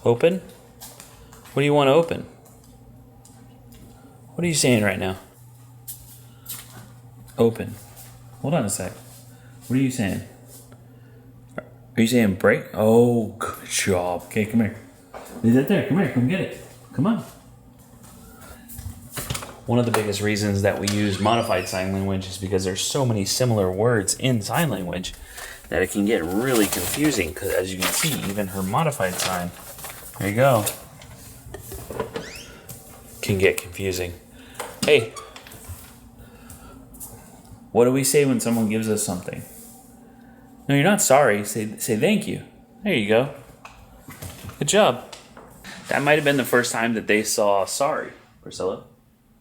Open? What do you want to open? What are you saying right now? Open. Hold on a sec. What are you saying? Are you saying break? Oh, good job. Okay, come here. Leave that there. Come here. Come get it. Come on. One of the biggest reasons that we use modified sign language is because there's so many similar words in sign language that it can get really confusing. Because as you can see, even her modified sign, there you go, can get confusing. Hey, what do we say when someone gives us something? No, you're not sorry. Say thank you. There you go. Good job. That might have been the first time that they saw sorry, Priscilla.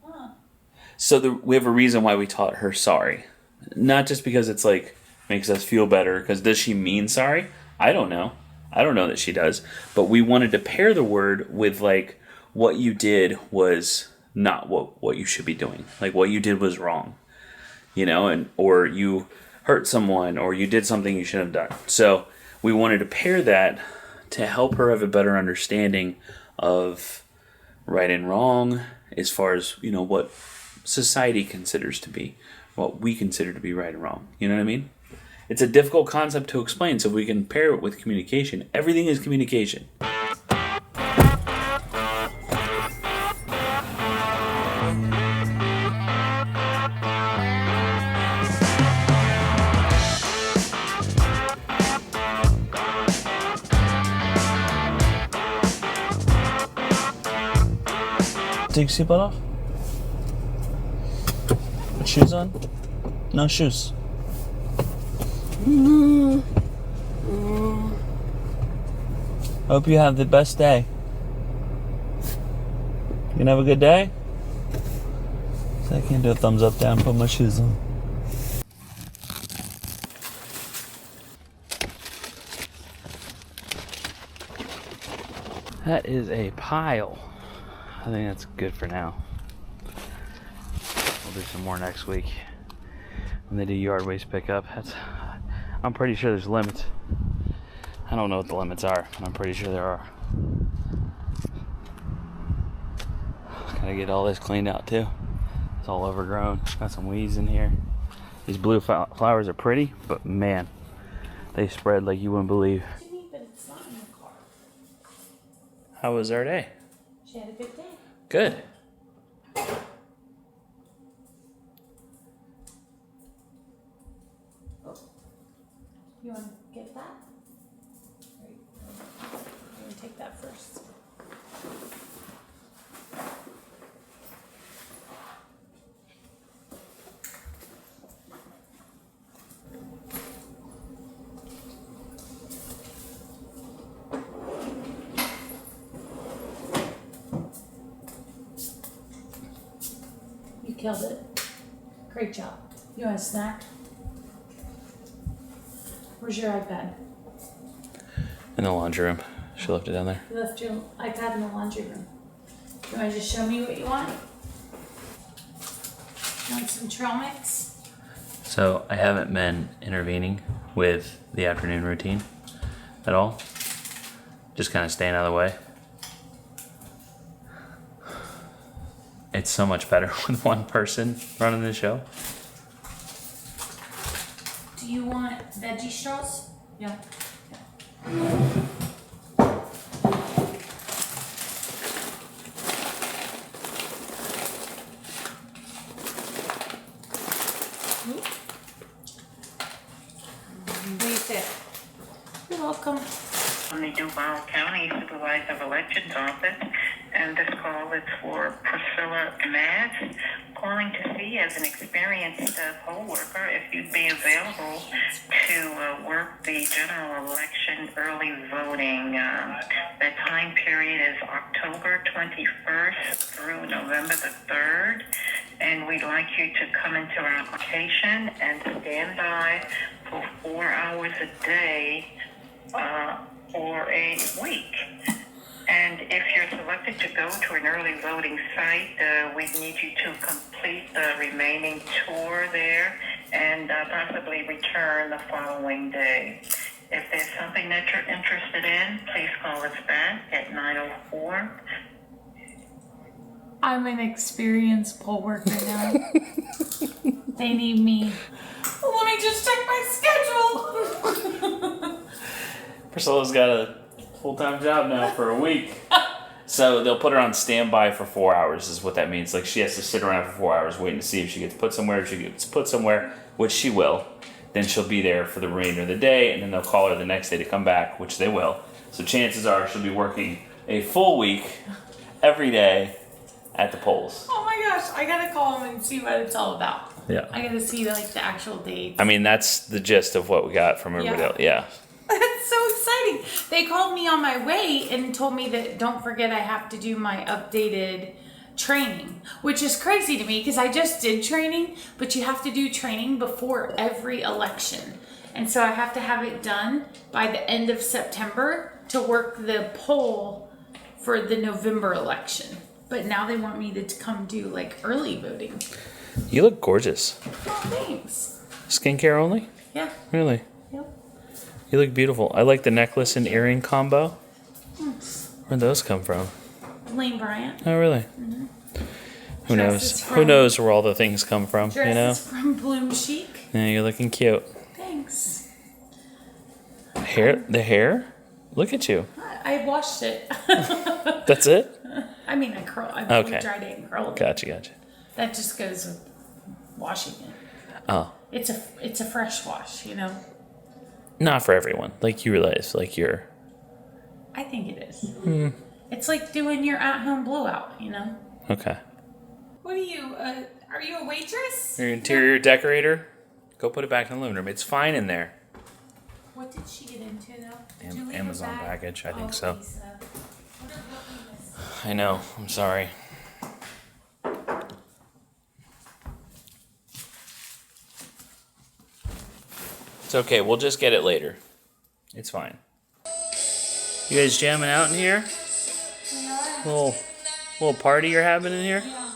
Huh. So we have a reason why we taught her sorry. Not just because it's like makes us feel better, because does she mean sorry? I don't know. I don't know that she does. But we wanted to pair the word with like what you did was not what you should be doing. Like what you did was wrong. You know, and or you hurt someone or you did something you shouldn't have done. So we wanted to pair that to help her have a better understanding of right and wrong as far as, you know, what society considers to be, what we consider to be right and wrong. You know what I mean? It's a difficult concept to explain, so we can pair it with communication. Everything is communication. Take your seatbelt off. Put shoes on. No shoes. Hope you have the best day. You gonna have a good day? So I can't do a thumbs up, down, put my shoes on. That is a pile. I think that's good for now. We'll do some more next week when they do yard waste pickup. I'm pretty sure there's limits. I don't know what the limits are, but I'm pretty sure there are. Gotta get all this cleaned out too. It's all overgrown. Got some weeds in here. These blue flowers are pretty, but man, they spread like you wouldn't believe. But it's not in the car. How was our day? She had a good day. Good. Oh. You want to get that? Right. I'm going to take that first. You killed it. Great job. You want a snack? Where's your iPad? In the laundry room. She left it down there. You left your iPad in the laundry room. You want to just show me what you want? You want some trail mix? So I haven't been intervening with the afternoon routine at all. Just kind of staying out of the way. It's so much better with one person running the show. Do you want veggie straws? Yeah. What do you think? You're welcome. From the Duval County Supervisor of Elections Office, and this call is for Priscilla Mads, calling to see as an experienced poll worker if you'd be available to work the general election early voting. The time period is October 21st through November the 3rd, and we'd like you to come into our location and stand by for 4 hours a day for a week. And if you're selected to go to an early voting site, we need you to complete the remaining tour there and possibly return the following day. If there's something that you're interested in, please call us back at 904. I'm an experienced poll worker now. They need me. Well, let me just check my schedule. Priscilla's got a full-time job now for a week. So they'll put her on standby for 4 hours is what that means. Like she has to sit around for 4 hours waiting to see if she gets put somewhere. If she gets put somewhere, which she will, then she'll be there for the remainder of the day, and then they'll call her the next day to come back, which they will. So chances are she'll be working a full week every day at the polls. Oh my gosh, I gotta call them and see what it's all about. Yeah. I gotta see like the actual dates. I mean, that's the gist of what we got from everybody else. Yeah. That's so exciting. They called me on my way and told me that don't forget I have to do my updated training, which is crazy to me because I just did training, but you have to do training before every election. And so I have to have it done by the end of September to work the poll for the November election. But now they want me to come do like early voting. You look gorgeous. Oh, thanks. Skincare only? Yeah. Really? Yep. You look beautiful. I like the necklace and earring combo. Where'd those come from? Lane Bryant. Oh, really? Mm-hmm. Who Dresses knows? Who knows where all the things come from, you know? Dresses from Bloom Chic. Yeah, you're looking cute. Thanks. The hair? Look at you. I washed it. That's it? I mean, I dried it and curled it. Gotcha. That just goes with washing it. Oh. It's a fresh wash, you know? Not for everyone. Like, you realize, like, you're... I think it is. It's like doing your at-home blowout, you know? Okay. What are you a waitress? Your interior decorator? Go put it back in the living room. It's fine in there. What did she get into, though? Did you leave Amazon a bag? package, I think so. Lisa. Wonder what we missed. I know. I'm sorry. It's okay. We'll just get it later. It's fine. You guys jamming out in here? Yeah. Little party you're having in here? Yeah.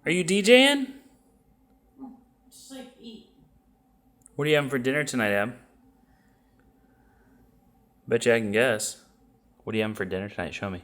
Are you DJing? Just like eat. What are you having for dinner tonight, Ab? Bet you I can guess. What are you having for dinner tonight? Show me.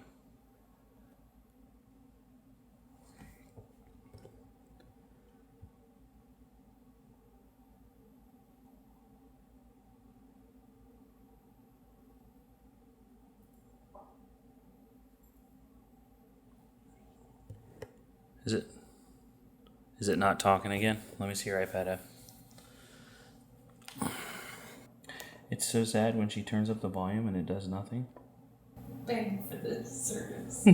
Is it not talking again? Let me see your iPad app. It's so sad when she turns up the volume and it does nothing. Bang for this service.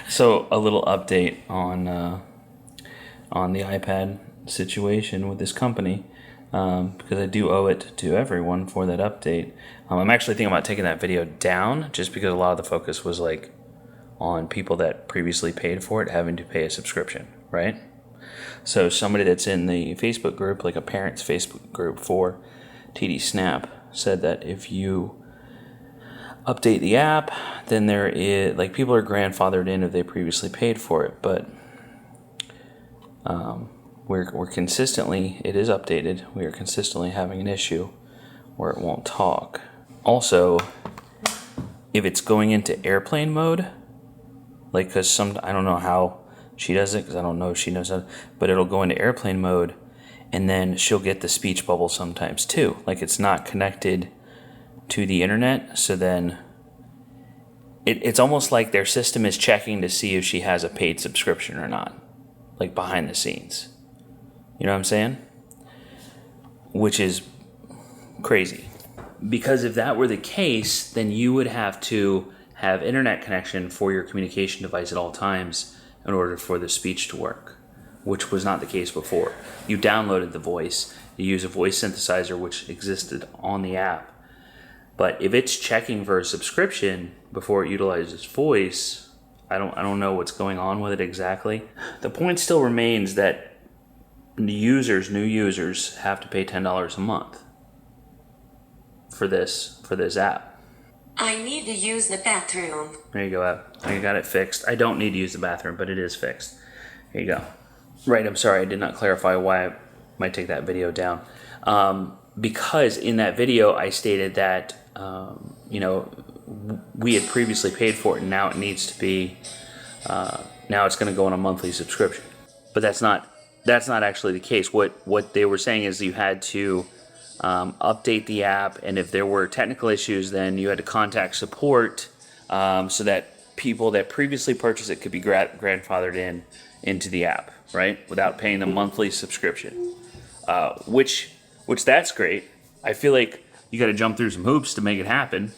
So a little update on the iPad situation with this company, because I do owe it to everyone for that update. I'm actually thinking about taking that video down just because a lot of the focus was like on people that previously paid for it having to pay a subscription, right? So somebody that's in the Facebook group, like a parent's Facebook group for TD Snap, said that if you update the app, then there is, like, people are grandfathered in if they previously paid for it, but we're consistently, it is updated, we are consistently having an issue where it won't talk. Also, if it's going into airplane mode, like, because I don't know how she does it, because I don't know if she knows how, but it'll go into airplane mode, and then she'll get the speech bubble sometimes too. Like, it's not connected to the internet, so then it's almost like their system is checking to see if she has a paid subscription or not, like behind the scenes. You know what I'm saying? Which is crazy. Because if that were the case, then you would have to have internet connection for your communication device at all times in order for the speech to work, which was not the case before. You downloaded the voice, you use a voice synthesizer which existed on the app. But if it's checking for a subscription before it utilizes voice, I don't know what's going on with it exactly. The point still remains that new users have to pay $10 a month for this app. I need to use the bathroom. There you go, app. I got it fixed. I don't need to use the bathroom, but it is fixed. Here you go. Right, I'm sorry, I did not clarify why I might take that video down. because in that video I stated that, we had previously paid for it and now it needs to be, now it's going to go on a monthly subscription. But that's not actually the case. What they were saying is you had to update the app, and if there were technical issues, then you had to contact support so that people that previously purchased it could be grandfathered into the app, right, without paying the monthly subscription. Which that's great. I feel like you got to jump through some hoops to make it happen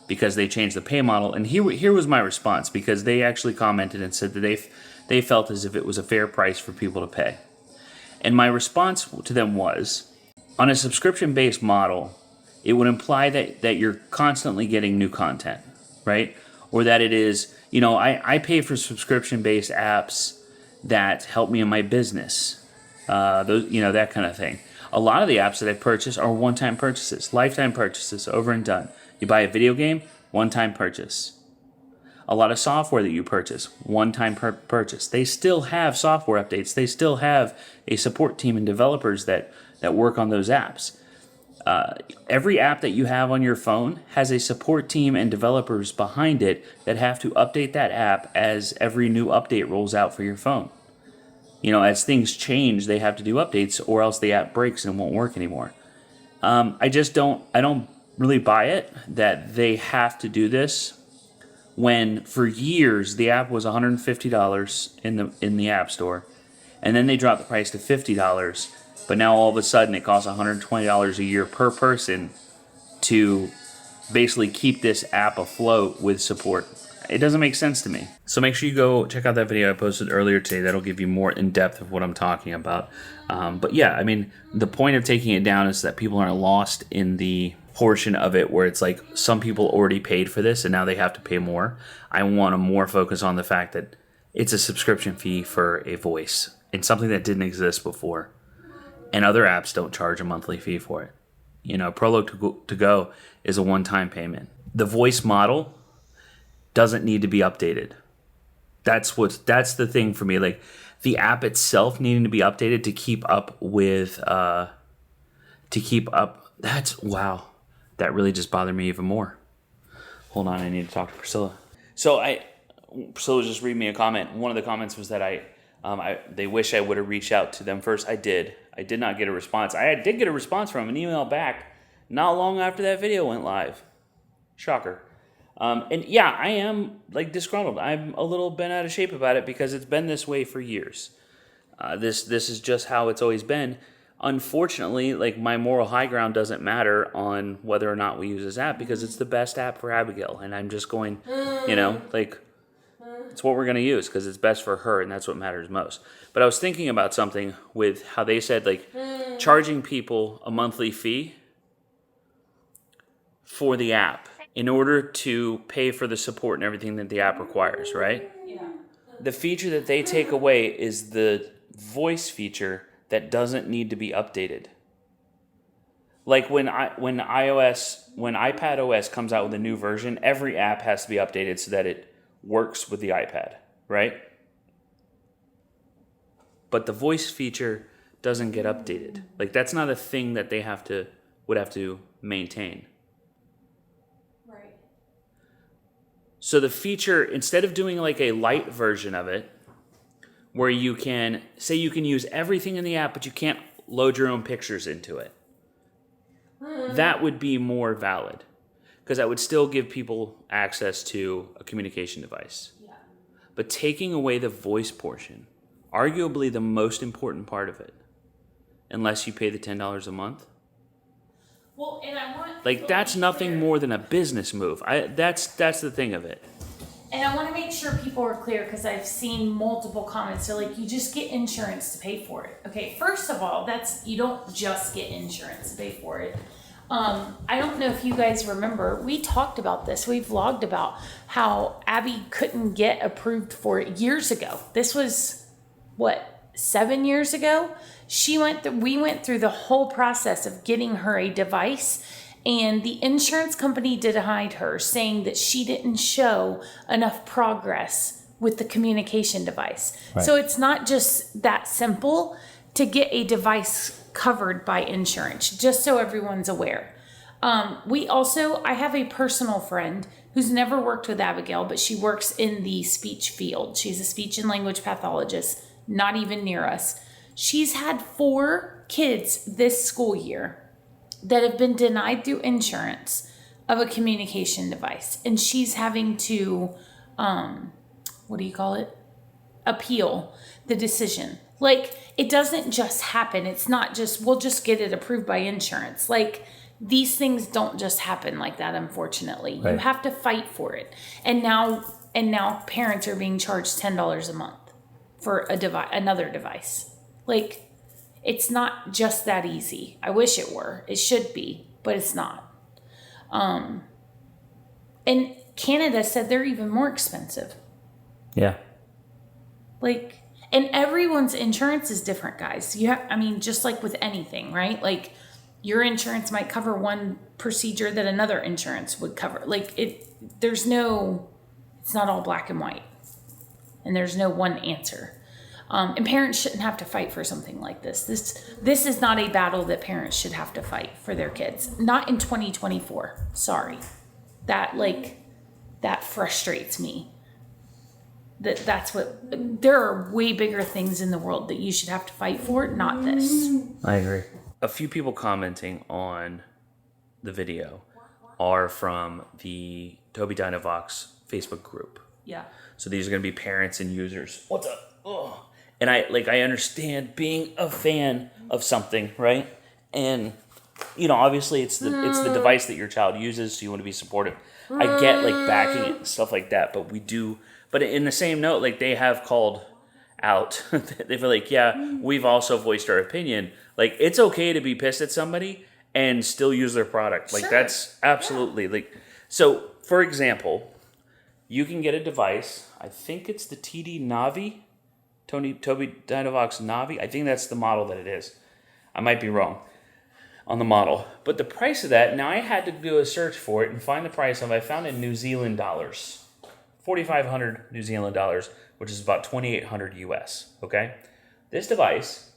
because they changed the pay model. And here was my response, because they actually commented and said that they felt as if it was a fair price for people to pay. And my response to them was, on a subscription-based model, it would imply that you're constantly getting new content, right? Or that it is, I pay for subscription-based apps that help me in my business, that kind of thing. A lot of the apps that I purchase are one-time purchases, lifetime purchases, over and done. You buy a video game, one-time purchase. A lot of software that you purchase, one-time purchase. They still have software updates. They still have a support team and developers that work on those apps. Every app that you have on your phone has a support team and developers behind it that have to update that app as every new update rolls out for your phone. As things change, they have to do updates, or else the app breaks and won't work anymore. I don't really buy it that they have to do this when for years the app was $150 in the App Store, and then they dropped the price to $50. But now all of a sudden it costs $120 a year per person to basically keep this app afloat with support. It doesn't make sense to me. So make sure you go check out that video I posted earlier today. That'll give you more in depth of what I'm talking about. But yeah, the point of taking it down is that people aren't lost in the portion of it where it's like some people already paid for this and now they have to pay more. I want to more focus on the fact that it's a subscription fee for a voice and something that didn't exist before. And other apps don't charge a monthly fee for it. Prologue to Go is a one-time payment. The voice model doesn't need to be updated. That's the thing for me. Like the app itself needing to be updated to keep up with that really just bothered me even more. Hold on, I need to talk to Priscilla. Priscilla just read me a comment. One of the comments was that they wish I would have reached out to them first. I did not get a response. I did get a response from an email back not long after that video went live. Shocker. And yeah, I am disgruntled. I'm a little bent out of shape about it because it's been this way for years. This is just how it's always been. Unfortunately, my moral high ground doesn't matter on whether or not we use this app because it's the best app for Abigail. And I'm just going, it's what we're going to use because it's best for her and that's what matters most. But I was thinking about something with how they said charging people a monthly fee for the app in order to pay for the support and everything that the app requires, right? Yeah. The feature that they take away is the voice feature that doesn't need to be updated. Like when iPad OS comes out with a new version, every app has to be updated so that it works with the iPad, right? But the voice feature doesn't get updated. That's not a thing that they would have to maintain. Right. So the feature, instead of doing a light version of it, where you can use everything in the app, but you can't load your own pictures into it, that would be more valid. Because that would still give people access to a communication device. Yeah. But taking away the voice portion, arguably the most important part of it, unless you pay the $10 a month. Well, and I want that's nothing more than a business move. That's the thing of it. And I want to make sure people are clear because I've seen multiple comments. They're you just get insurance to pay for it. Okay, first of all, you don't just get insurance to pay for it. I don't know if you guys remember, we talked about this. We vlogged about how Abby couldn't get approved for it years ago. This was, 7 years ago? We went through the whole process of getting her a device, and the insurance company denied her, saying that she didn't show enough progress with the communication device. Right. So it's not just that simple to get a device covered by insurance, just so everyone's aware. I have a personal friend who's never worked with Abigail, but she works in the speech field. She's a speech and language pathologist, not even near us. She's had 4 kids this school year that have been denied through insurance of a communication device. And she's having to, appeal the decision. Like, it doesn't just happen. It's not just, we'll just get it approved by insurance. Like, these things don't just happen like that, unfortunately. Right. You have to fight for it. And now parents are being charged $10 a month for another device. Like, it's not just that easy. I wish it were. It should be, but it's not. And Canada said they're even more expensive. Yeah. Like, and everyone's insurance is different, guys. Just like with anything, right? Like, your insurance might cover one procedure that another insurance would cover. Like, it's not all black and white. And there's no one answer. And parents shouldn't have to fight for something like this. This is not a battle that parents should have to fight for their kids. Not in 2024. Sorry. That frustrates me. There are way bigger things in the world that you should have to fight for, not this. I agree. A few people commenting on the video are from the Toby Dynavox Facebook group. Yeah. So these are going to be parents and users. What's up? Oh. And I understand being a fan of something, right? And obviously it's the device that your child uses, so you want to be supportive. I get backing it and stuff like that, but in the same note, they have called out. They feel we've also voiced our opinion. It's okay to be pissed at somebody and still use their product. Sure. That's absolutely so. For example, you can get a device. I think it's the TD Navi, Toby Dynavox Navi. I think that's the model that it is. I might be wrong on the model, but the price of that. Now I had to do a search for it and find the price of. I found in New Zealand dollars, 4,500 New Zealand dollars, which is about 2,800 US. Okay, this device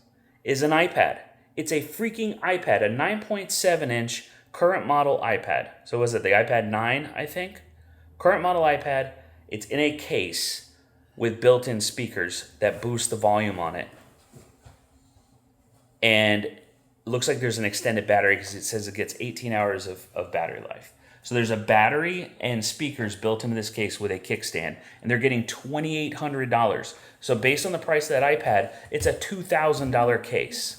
is an iPad. It's a freaking iPad, a 9.7-inch current model iPad. So was it the iPad 9, I think? Current model iPad. It's in a case with built-in speakers that boost the volume on it. And it looks like there's an extended battery because it says it gets 18 hours of battery life. So there's a battery and speakers built into this case with a kickstand, and they're getting $2,800. So based on the price of that iPad, it's a $2,000 case.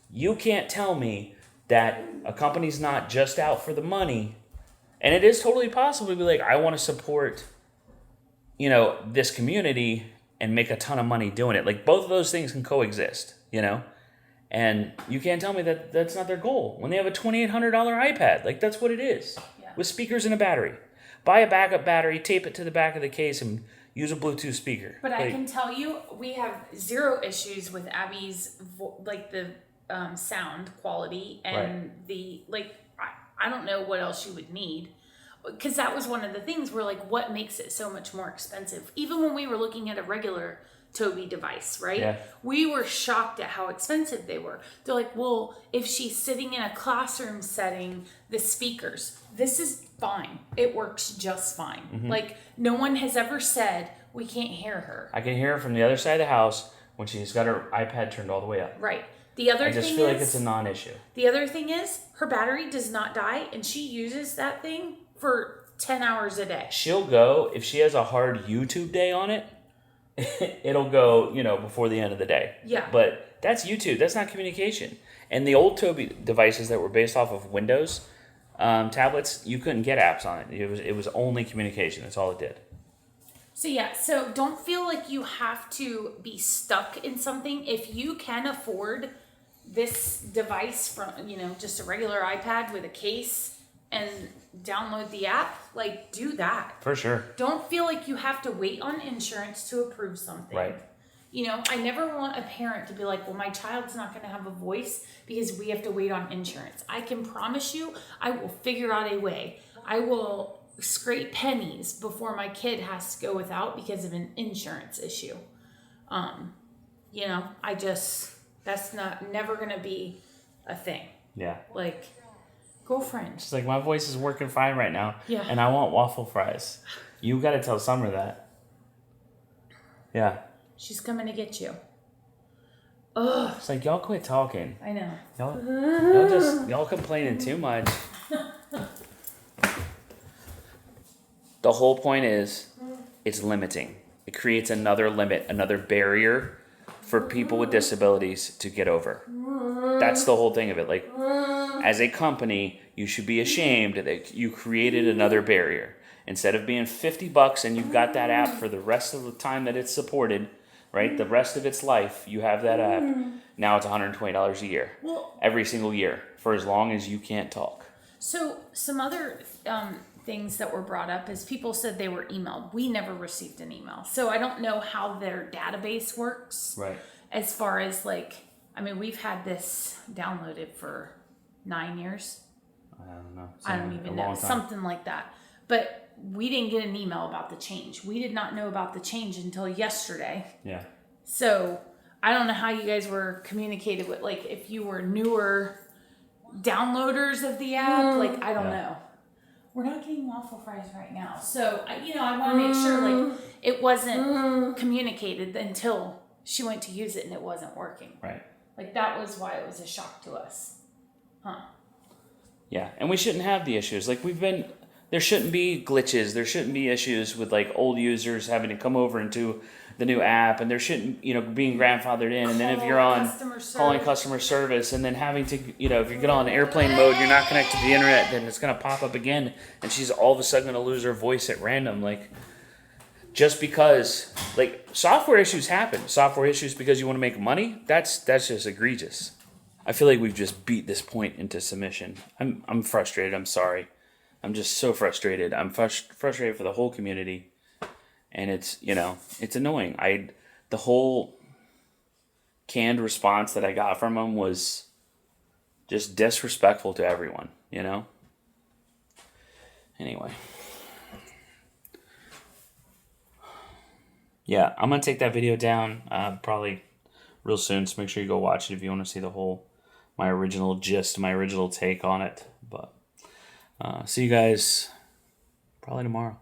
You can't tell me that a company's not just out for the money, and it is totally possible to be I want to support, this community and make a ton of money doing it. Both of those things can coexist, and you can't tell me that that's not their goal when they have a $2,800 iPad. That's what it is. With speakers and a battery. Buy a backup battery, tape it to the back of the case, and use a Bluetooth speaker. But I can tell you, we have zero issues with Abby's, the sound quality and the, I don't know what else you would need. Because that was one of the things where, what makes it so much more expensive? Even when we were looking at a regular Toby device, right? Yeah. We were shocked at how expensive they were. They're like, well, if she's sitting in a classroom setting, the speakers, this is fine. It works just fine. Mm-hmm. No one has ever said we can't hear her. I can hear her from the other side of the house when she's got her iPad turned all the way up. Right. I just feel like it's a non-issue. The other thing is her battery does not die, and she uses that thing for 10 hours a day. She'll go, if she has a hard YouTube day on it, it'll go, before the end of the day. Yeah. But that's YouTube. That's not communication. And the old Toby devices that were based off of Windows tablets, you couldn't get apps on it. It was only communication. That's all it did. So don't feel like you have to be stuck in something. If you can afford this device from, just a regular iPad with a case and download the app, do that. For sure. Don't feel like you have to wait on insurance to approve something. Right. I never want a parent to be like, well, my child's not going to have a voice because we have to wait on insurance. I can promise you, I will figure out a way. I will scrape pennies before my kid has to go without because of an insurance issue. That's never gonna be a thing. Yeah. Like, girlfriend. She's like, my voice is working fine right now. Yeah. And I want waffle fries. You got to tell Summer that. Yeah. She's coming to get you. Ugh. It's like, y'all quit talking. I know. Y'all complaining too much. The whole point is, it's limiting. It creates another limit, another barrier for people with disabilities to get over. That's the whole thing of it. Like, as a company, you should be ashamed that you created another barrier. Instead of being $50 and you've got that app for the rest of the time that it's supported, right? The rest of its life, you have that app. Now it's $120 a year. Well, every single year for as long as you can't talk. So some other things that were brought up is people said they were emailed. We never received an email. So I don't know how their database works. Right. As far as like, I mean, we've had this downloaded for 9 years. I don't know. I don't even know. Something like that. But we didn't get an email about the change. We did not know about the change until yesterday. Yeah. So I don't know how you guys were communicated with, like, if you were newer downloaders of the app. Like, I don't know. We're not getting waffle fries right now. So, I want to make sure, like, it wasn't communicated until she went to use it and it wasn't working. Right. Like, that was why it was a shock to us. Huh. Yeah. And we shouldn't have the issues. Like, there shouldn't be glitches. There shouldn't be issues with, like, old users having to come over into the new app, and there shouldn't, being grandfathered in. And then if you're on calling customer service and then having to, if you get on airplane mode, you're not connected to the internet, then it's going to pop up again. And she's all of a sudden going to lose her voice at random. Like, just because, like, software issues happen. Software issues because you want to make money. That's just egregious. I feel like we've just beat this point into submission. I'm frustrated. I'm sorry. I'm just so frustrated. I'm frustrated for the whole community. And it's, it's annoying. The whole canned response that I got from him was just disrespectful to everyone, Anyway. Yeah, I'm going to take that video down probably real soon. So make sure you go watch it if you want to see my original gist, my original take on it. But see you guys probably tomorrow.